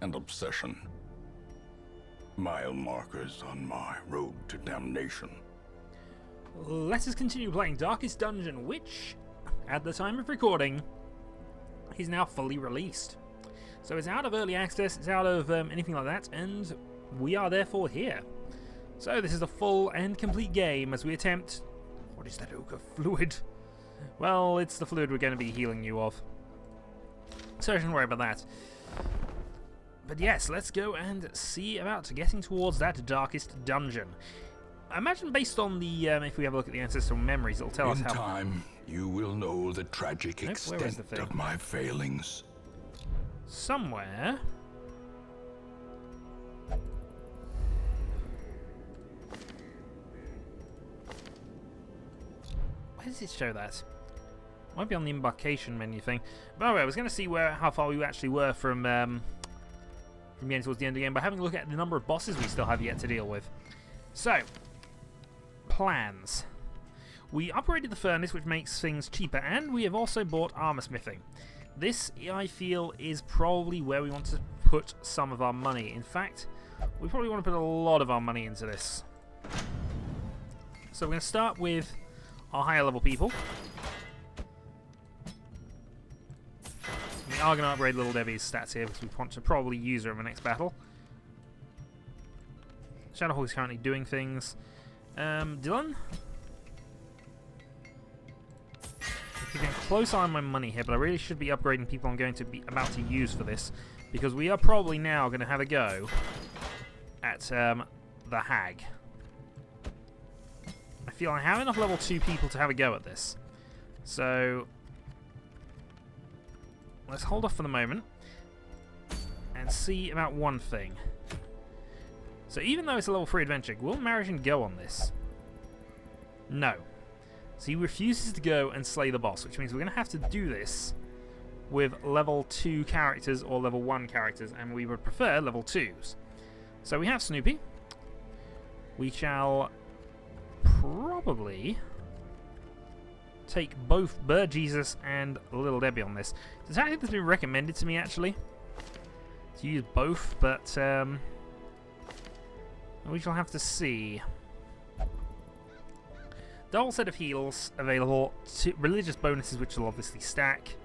and obsession. Mile markers on my road to damnation. Let us continue playing Darkest Dungeon, which, at the time of recording, is now fully released. So it's out of early access, it's out of anything like that, and we are therefore here. So this is a full and complete game as we attempt... What is that ochre fluid? Well, it's the fluid we're going to be healing you of. So don't worry about that. But yes, let's go and see about getting towards that Darkest Dungeon. I imagine based on the, if we have a look at the ancestral memories, it'll tell us how... In time, you will know the tragic extent of my failings. Somewhere... Where does it show that? Might be on the embarkation menu thing. But anyway, I was going to see how far we actually were from getting towards the end of the game by having a look at the number of bosses we still have yet to deal with. So, plans. We upgraded the furnace, which makes things cheaper, and we have also bought armor smithing. This, I feel, is probably where we want to put some of our money. In fact, we probably want to put a lot of our money into this. So we're going to start with our higher level people. We are going to upgrade Little Debbie's stats here because we want to probably use her in the next battle. Shadowhawk is currently doing things. Dylan? I'm keeping a close eye on my money here, but I really should be upgrading people I'm going to be about to use for this because we are probably now going to have a go at the Hag. I feel I have enough level 2 people to have a go at this. So let's hold off for the moment and see about one thing. So even though it's a level 3 adventure, will Marijan go on this? No. So he refuses to go and slay the boss, which means we're going to have to do this with level 2 characters or level 1 characters, and we would prefer level 2s. So we have Snoopy. We shall probably take both Bird Jesus and Little Debbie on this. It's actually that's been recommended to me actually to use both, but we shall have to see. Double set of heals available, religious bonuses which will obviously stack.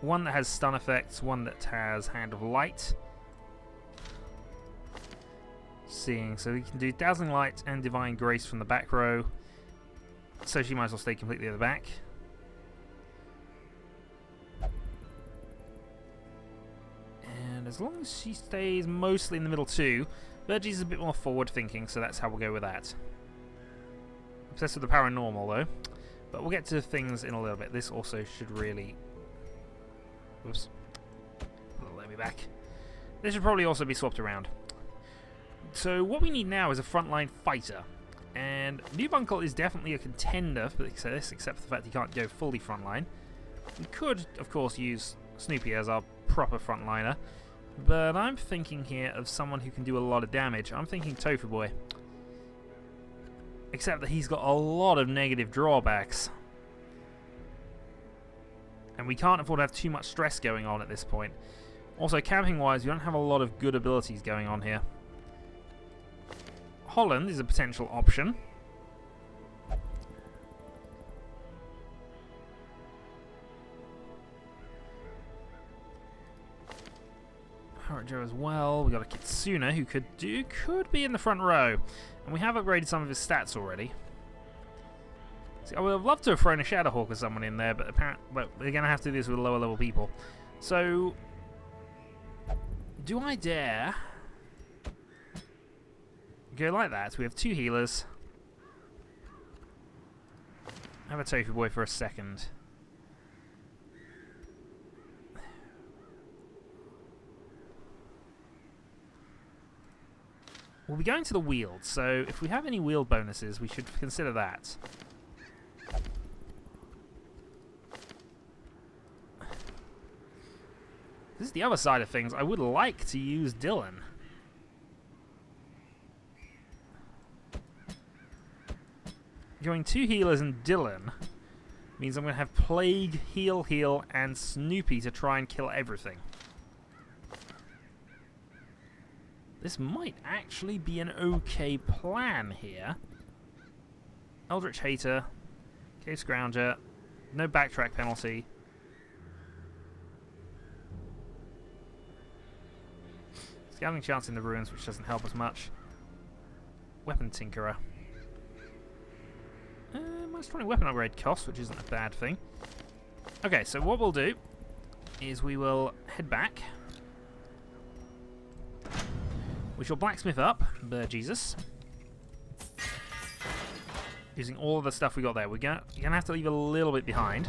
One that has stun effects, one that has Hand of Light. Seeing, so we can do Dazzling Light and Divine Grace from the back row. So she might as well stay completely at the back. And as long as she stays mostly in the middle too, Virgie's is a bit more forward thinking, so that's how we'll go with that. Obsessed with the paranormal though, but we'll get to things in a little bit. This also should really... Oops. Let me back. This should probably also be swapped around. So what we need now is a frontline fighter. And Newbunkle is definitely a contender for this, except for the fact he can't go fully frontline. We could, of course, use Snoopy as our proper frontliner, but I'm thinking here of someone who can do a lot of damage. I'm thinking Tofu Boy. Except that he's got a lot of negative drawbacks. And we can't afford to have too much stress going on at this point. Also, camping-wise, we don't have a lot of good abilities going on here. Holland is a potential option. Harajo as well. We got a Kitsuna who could be in the front row, and we have upgraded some of his stats already. See, I would have loved to have thrown a Shadowhawk or someone in there, but apparently, we're going to have to do this with lower level people. So, do I dare go like that? We have 2 healers. Have a Tofu Boy for a second. We'll be going to the wield, so if we have any wield bonuses, we should consider that. This is the other side of things. I would like to use Dylan. Going 2 healers and Dylan means I'm going to have Plague, Heal, and Snoopy to try and kill everything. This might actually be an okay plan here. Eldritch Hater, Cave Scrounger, no backtrack penalty. Scouting chance in the ruins, which doesn't help us much. Weapon Tinkerer. Minus 20 weapon upgrade cost, which isn't a bad thing. Okay, so what we'll do is we will head back. We shall blacksmith up Jesus. Using all of the stuff we got there. You're gonna have to leave a little bit behind.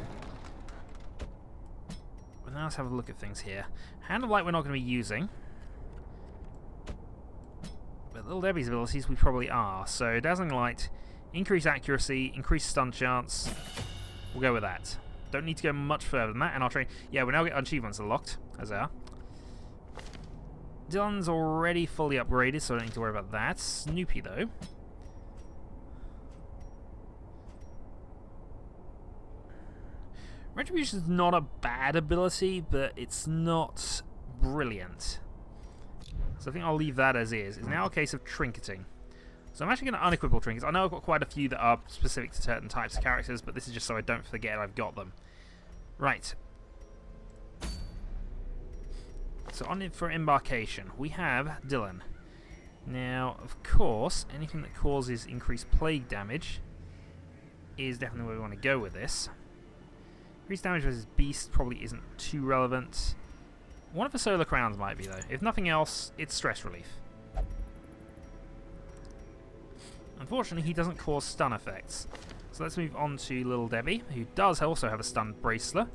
But now let's have a look at things here. Hand of Light we're not going to be using. But Little Debbie's abilities we probably are. So Dazzling Light, increase accuracy, increase stun chance. We'll go with that. Don't need to go much further than that. And I'll train. Yeah, we now get achievements unlocked, as they are. Dylan's already fully upgraded, so I don't need to worry about that. Snoopy, though. Retribution is not a bad ability, but it's not brilliant. So I think I'll leave that as is. It's now a case of trinketing. So I'm actually going to unequip all trinkets. I know I've got quite a few that are specific to certain types of characters, but this is just so I don't forget I've got them. Right. So on it for embarkation, we have Dylan. Now, of course, anything that causes increased plague damage is definitely where we want to go with this. Increased damage versus beast probably isn't too relevant. One of the solar crowns might be, though. If nothing else, it's stress relief. Unfortunately, he doesn't cause stun effects. So let's move on to Little Debbie, who does also have a stun bracelet.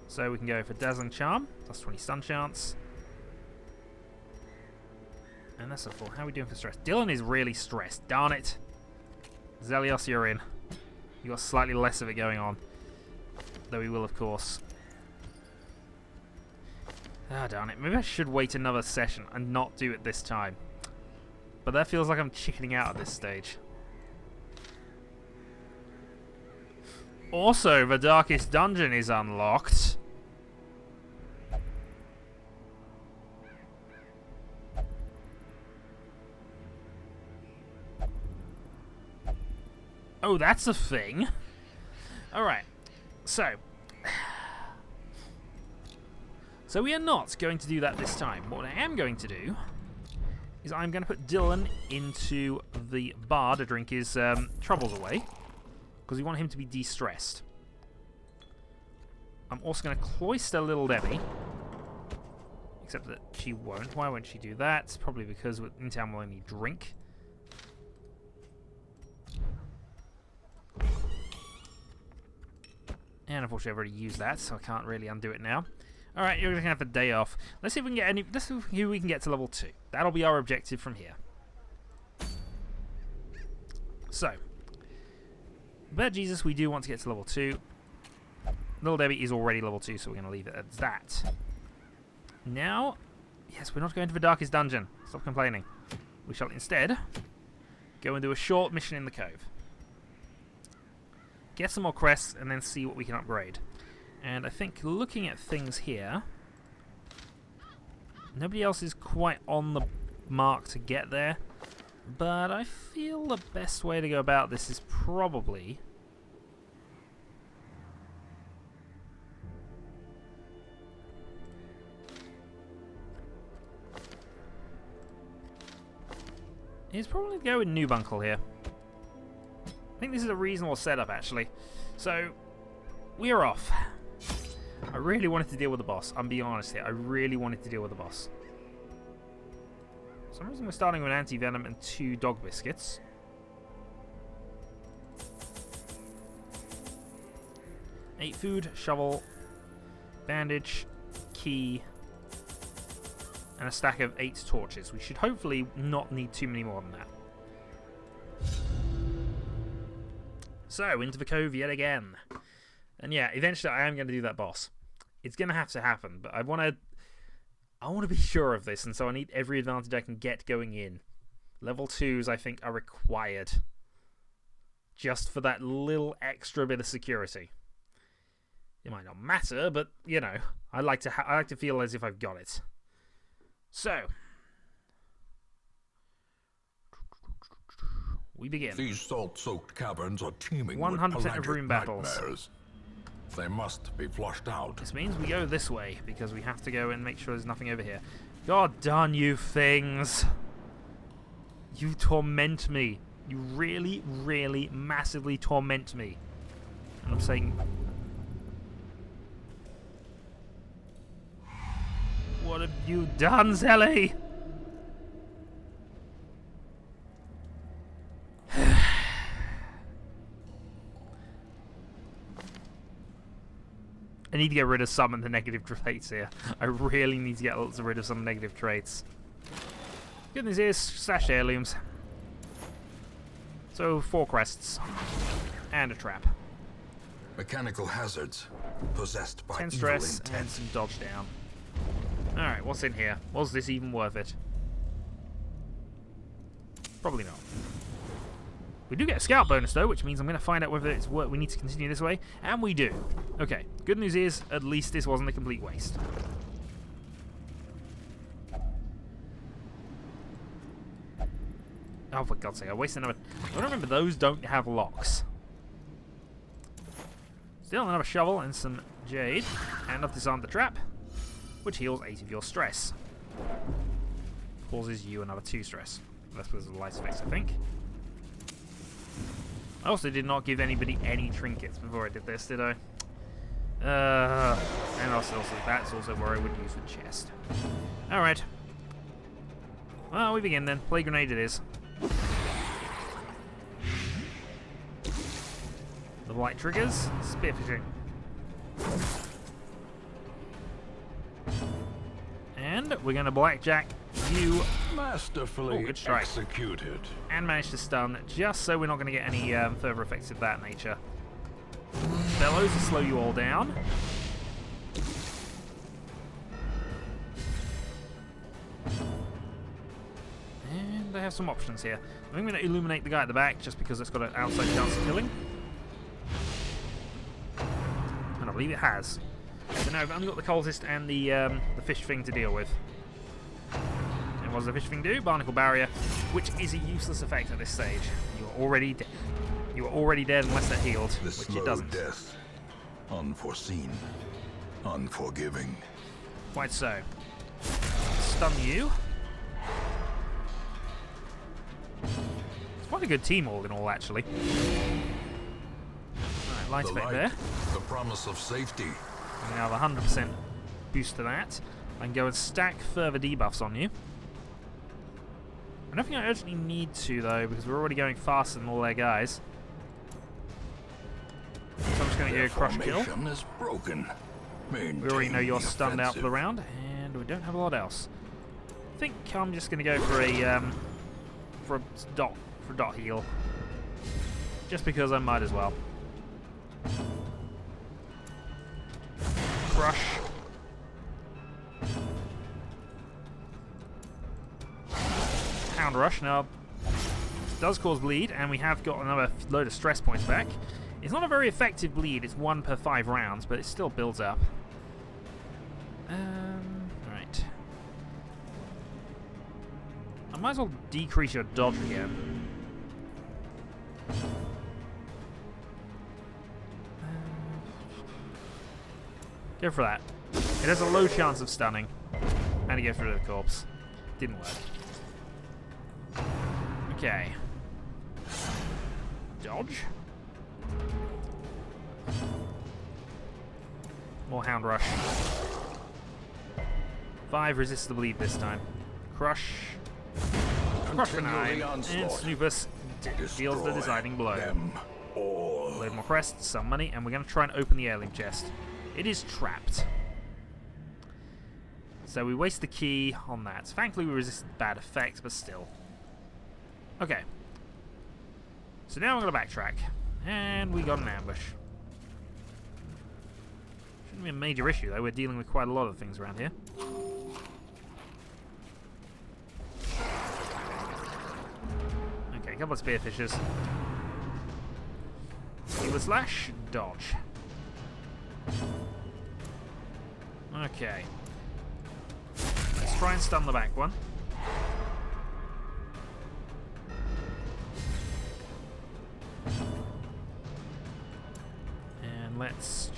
So we can go for Dazzling Charm, plus 20 stun chance. And that's a full. How are we doing for stress? Dylan is really stressed. Darn it. Zelios, you're in. You got slightly less of it going on. Though we will, of course. Ah, darn it. Maybe I should wait another session and not do it this time. But that feels like I'm chickening out at this stage. Also, the Darkest Dungeon is unlocked. Oh, that's a thing. Alright. So we are not going to do that this time. What I am going to do is I'm going to put Dylan into the bar to drink his troubles away, because we want him to be de-stressed. I'm also going to cloister Little Debbie, except that she won't. Why won't she do that? Probably because in town we'll only drink. And unfortunately I've already used that, so I can't really undo it now. Alright, you're going to have a day off. Let's see if we can get any. Let's see who we can get to level 2. That'll be our objective from here. So, but Jesus, we do want to get to level 2. Little Debbie is already level 2, so we're going to leave it at that. Now, yes, we're not going to the Darkest Dungeon. Stop complaining. We shall instead go and do a short mission in the Cove. Get some more crests, and then see what we can upgrade. And I think looking at things here, nobody else is quite on the mark to get there. But I feel the best way to go about this is probably to go with Nubuncle here. I think this is a reasonable setup, actually. So, we're off. I really wanted to deal with the boss. I'm being honest here. I really wanted to deal with the boss. For some reason, we're starting with anti-venom and 2 dog biscuits. Eight food, shovel, bandage, key, and a stack of 8 torches. We should hopefully not need too many more than that. So, into the Cove yet again. And yeah, eventually I am going to do that boss. It's going to have to happen, but I want to be sure of this, and so I need every advantage I can get going in. Level 2s, I think, are required. Just for that little extra bit of security. It might not matter, but, you know, I like to feel as if I've got it. So, we begin. These salt-soaked caverns are teeming 100% with of room pelagic battles. nightmares. They must be flushed out. This means we go this way, because we have to go and make sure there's nothing over here. God darn you things! You torment me. You really, really massively torment me. And I'm saying... What have you done, Zelly? I need to get rid of some of the negative traits here. I really need to get rid of some negative traits. Good news is, stashed heirlooms. So, 4 crests. And a trap. Mechanical hazards possessed by 10 evil stress intent. and some dodge down. Alright, what's in here? Was this even worth it? Probably not. We do get a scout bonus though, which means I'm going to find out whether it's worth. We need to continue this way, and we do. Okay, good news is, at least this wasn't a complete waste. Oh, for God's sake, I wasted another... I don't remember, those don't have locks. Still another shovel and some jade, and I've disarmed the trap, which heals 8 of your stress. Causes you another 2 stress. That's because of the light effects, I think. I also did not give anybody any trinkets before I did this, did I? And also that's also where I would use the chest. Alright. Well, we begin then. Play grenade it is. The light triggers. Spearfishing. And we're going to blackjack you. Masterfully good strike. executed. And manage to stun, just so we're not going to get any further effects of that nature. Bellows to slow you all down. And I have some options here. I'm going to illuminate the guy at the back, just because it's got an outside chance of killing. And I believe it has. So now I've only got the cultist and the fish thing to deal with. What does the fish thing do? Barnacle barrier, which is a useless effect at this stage. You are already dead. You are already dead unless they're healed, This which slow it doesn't. death, unforeseen, unforgiving. Quite so. Stun you. It's quite a good team all in all, actually. Alright, light The effect light, there. the promise of safety. We now have a 100% boost to that. I can go and stack further debuffs on you. I don't think I urgently need to, though, because we're already going faster than all their guys. So I'm just going to Their go crush kill. formation is broken. We already know you're Maintain the stunned out for the offensive. round, and we don't have a lot else. I think I'm just going to go for a dot heal, just because I might as well. Crush. Hound rush. Now, it does cause bleed, and we have got another load of stress points back. It's not a very effective bleed. It's 1 per 5 rounds, but it still builds up. Right. I might as well decrease your dodge again. Go for that. It has a low chance of stunning. And it gets rid of the corpse. Didn't work. Okay. Dodge. More Hound Rush. 5 resists the bleed this time. Crush. Crush for 9. And Snoopus deals the deciding blow. Them all. Load more crests, some money, and we're going to try and open the heirloom chest. It is trapped. So we waste the key on that. Thankfully we resisted bad effects, but still. Okay. So now we're going to backtrack. And we got an ambush. Shouldn't be a major issue though, we're dealing with quite a lot of things around here. Okay, a couple of spearfishers. Healer slash, dodge. Okay. Let's try and stun the back one.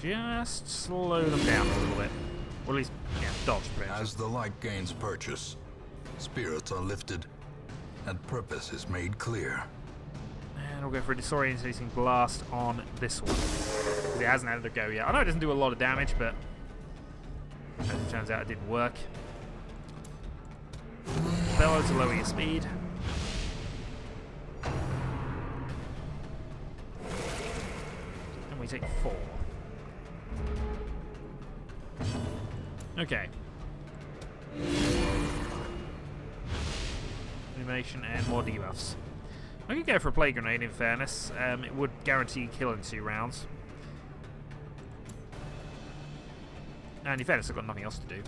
just slow them down a little bit. Or at least, yeah, dodge pretty much. As the light gains purchase, spirits are lifted, and purpose is made clear. And we'll go for a disorientating blast on this one. Because it hasn't had a go yet. I know it doesn't do a lot of damage, but as it turns out, it didn't work. Bellow to lower your speed. And we take 4. Okay. Animation and more debuffs. I could go for a plague grenade in fairness. It would guarantee kill in 2 rounds. And in fairness, I've got nothing else to do.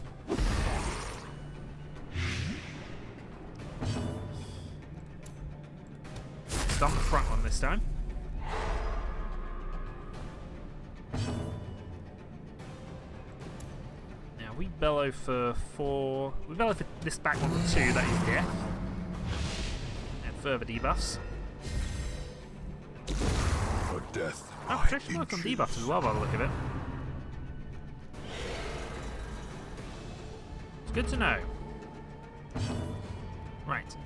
Stun the front one this time. Now we bellow for 4. We bellow for this back one for 2, that is death. And further debuffs. For death. Oh, protection work on debuffs as well by the look of it. It's good to know. Right,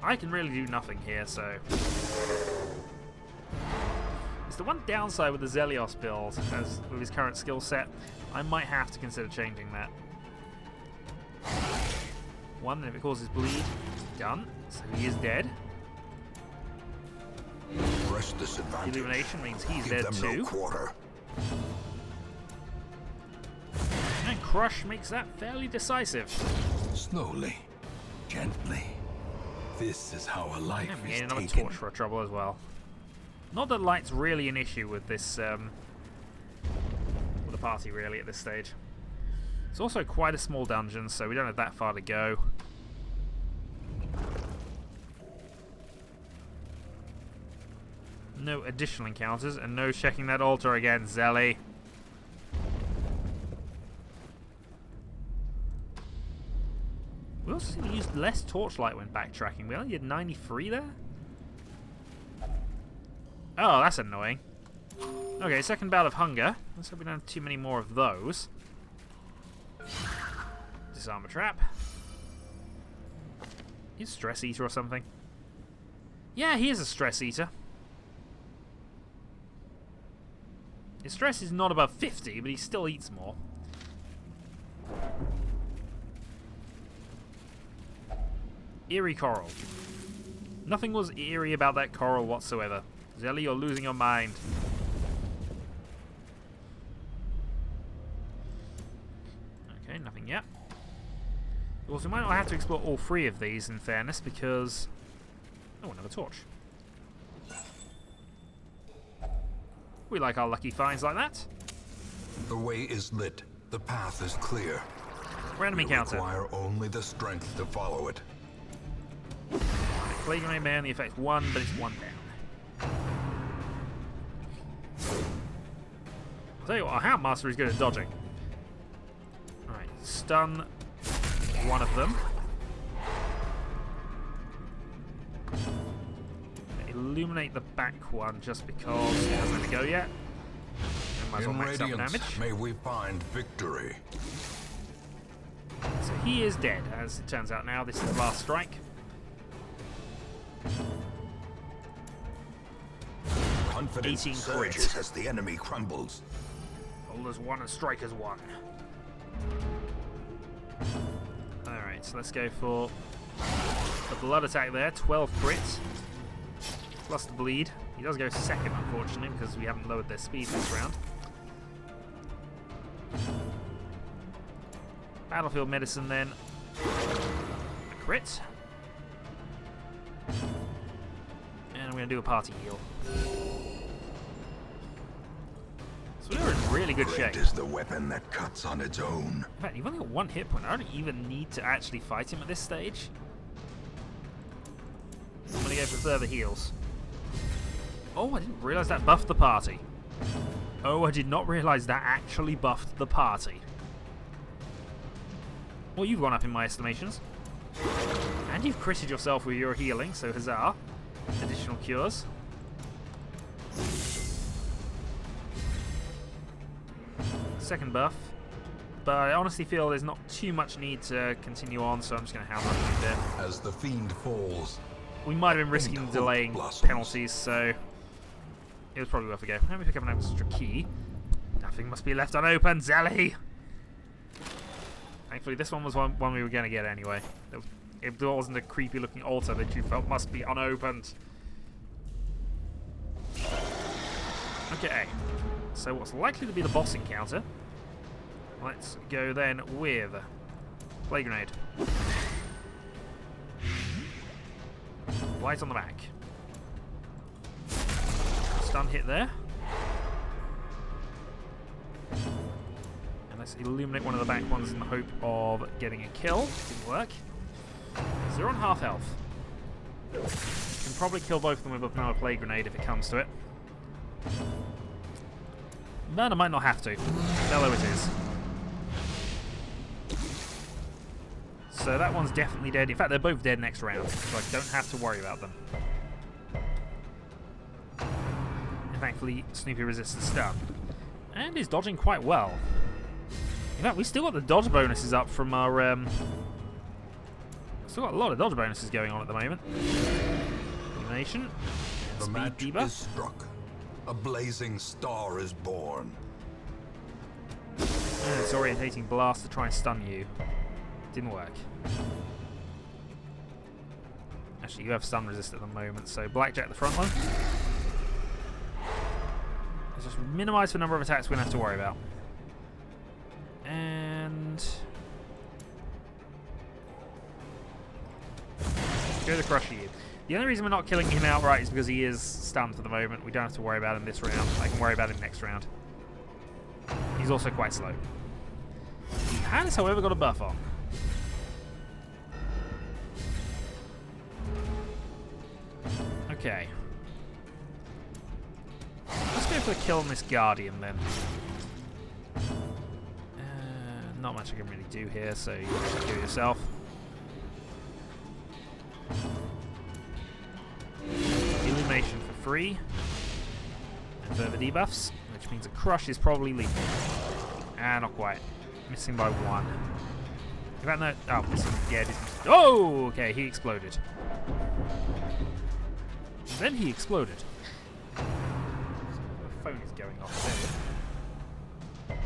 I can really do nothing here, so... It's the one downside with the Zelios build, as with his current skill set. I might have to consider changing that. 1, and if it causes bleed, done. So he is dead. Press disadvantage. Illumination means he's Give dead them too. no quarter. And Crush makes that fairly decisive. Slowly, gently. This is how a life And we is get another taken. torch for our trouble as well. Not that light's really an issue with this, with the party really at this stage. It's also quite a small dungeon, so we don't have that far to go. No additional encounters, and no checking that altar again, Zelly. We also seem to use less torchlight when backtracking. We only did 93 there? Oh, that's annoying. Okay, second bout of hunger. Let's hope we don't have too many more of those. Disarm a trap. He's a stress eater or something. Yeah, he is a stress eater. His stress is not above 50, but he still eats more. Eerie coral. Nothing was eerie about that coral whatsoever. Zelly, you're losing your mind. Okay, nothing yet. Also, we might not have to explore all 3 of these, in fairness, because... Oh, another torch. We like our lucky finds like that. The way is lit. The path is clear. Random We encounter. require only the strength to follow it. Plague Grenade Man, the effect 1, but it's 1 down. I'll tell you what, our Houndmaster is good at dodging. Alright, stun one of them. Illuminate the back one just because it hasn't had to go yet. And might as well In max up radiance, damage. may we find victory. So he is dead, as it turns out now. This is the last strike. Confidence 18 surges crit. as the enemy crumbles. Holders 1 and strikers 1. Alright, so let's go for the blood attack there. 12 crits. Plus the bleed. He does go second, unfortunately, because we haven't lowered their speed this round. Battlefield medicine then. A crit. And I'm going to do a party heal. So we're in really good shape. Great is the weapon that cuts on its own. In fact, you've only got 1 hit point. I don't even need to actually fight him at this stage. I'm going to go for further heals. Oh, I didn't realise that buffed the party. Oh, I did not realise that actually buffed the party. Well, you've gone up in my estimations. And you've critted yourself with your healing, so huzzah. Additional cures. second buff. But I honestly feel there's not too much need to continue on, so I'm just going to hammer it there. As the fiend falls, We might have been risking delaying blossoms. penalties, so it was probably worth a go. Let me pick up an extra key. Nothing must be left unopened, Zelly! Thankfully, this one was one we were going to get anyway. It wasn't a creepy looking altar that you felt must be unopened. Okay, so what's likely to be the boss encounter? Let's go then with Play Grenade. Light on the back. Stun hit there. And let's illuminate one of the back ones in the hope of getting a kill. Didn't work. So they're on half health. Can probably kill both of them with another Play Grenade if it comes to it. But I might not have to. Bellow it is. So that one's definitely dead. In fact, they're both dead next round, so I don't have to worry about them. And thankfully, Snoopy resists the stun. And is dodging quite well. In fact, we still got the dodge bonuses up from our... Still got a lot of dodge bonuses going on at the moment. Illumination. the Speed match debuff. is struck. A blazing star is born. And it's orientating blast to try and stun you. Didn't work. Actually, you have stun resist at the moment, so Blackjack the front one. Let's just minimise the number of attacks we don't have to worry about. And... go the Crusher you. The only reason we're not killing him outright is because he is stunned for the moment. We don't have to worry about him this round. I can worry about him next round. He's also quite slow. He has, however, got a buff on. Okay. Let's go for the kill on this Guardian then. Not much I can really do here, so you just do it yourself. Illumination for free. And further debuffs, which means a Crush is probably lethal. Ah, not quite. Missing by one. In fact, no. Oh, missing. Yeah, it is. Oh, okay, he exploded. Then he exploded. The phone is going off there.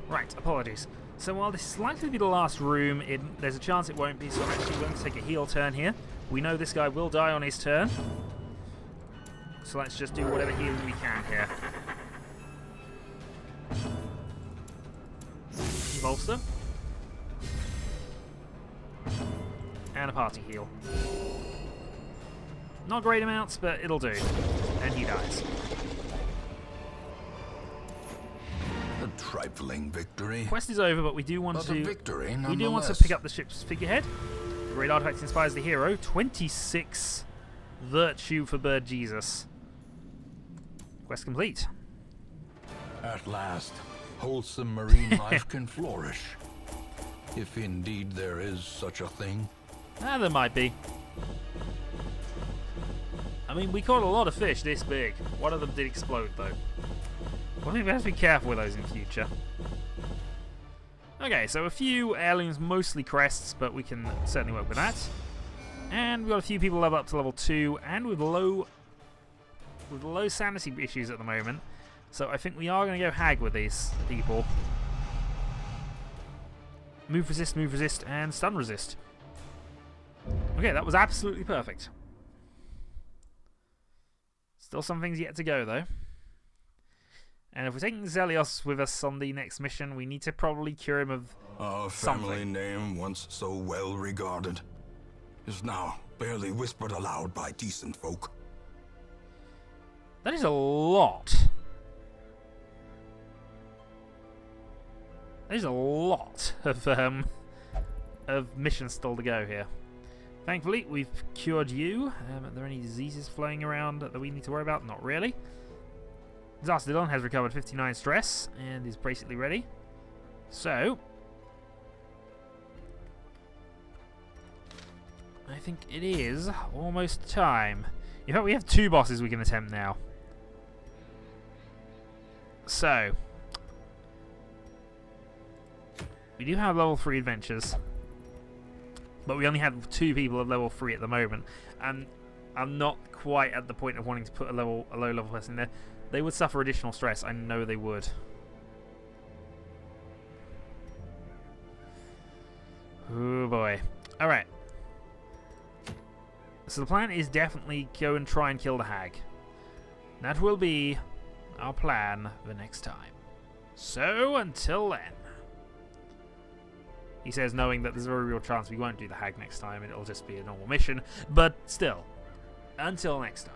Right, apologies. So while this is likely to be the last room, there's a chance it won't be, so I'm actually going to take a heal turn here. We know this guy will die on his turn. So let's just do whatever healing we can here. Bolster. And a party heal. Not great amounts, but it'll do. And he dies. A trifling victory. Quest is over, but we do want But to. a victory, We do want to nonetheless. pick up the ship's figurehead. Great artifact inspires the hero. 26 virtue for Bird Jesus. Quest complete. At last, wholesome marine life can flourish. If indeed there is such a thing. Ah, there might be. I mean, we caught a lot of fish this big. One of them did explode, though. I think we have to be careful with those in future. Okay, so a few heirlooms, mostly crests, but we can certainly work with that. And we've got a few people level up to level 2, and with low sanity issues at the moment. So I think we are going to go hag with these people. Move resist, and stun resist. Okay, that was absolutely perfect. Still some things yet to go, though. And if we're taking Zelios with us on the next mission, we need to probably cure him of Our something. family name, once so well regarded, is now barely whispered aloud by decent folk. That is a lot. There's a lot of missions still to go here. Thankfully, we've cured you. Are there any diseases flowing around that we need to worry about? Not really. Zastodon has recovered 59 stress and is basically ready. So, I think it is almost time. In fact, we have 2 bosses we can attempt now. So, We do have level 3 adventures, but we only have 2 people of level 3 at the moment, and I'm not quite at the point of wanting to put a low level person in there. They would suffer additional stress. I know they would. Oh boy. Alright. So the plan is definitely go and try and kill the hag. That will be our plan the next time. So, until then. He says, knowing that there's a very real chance we won't do the hag next time and it'll just be a normal mission. But still, until next time.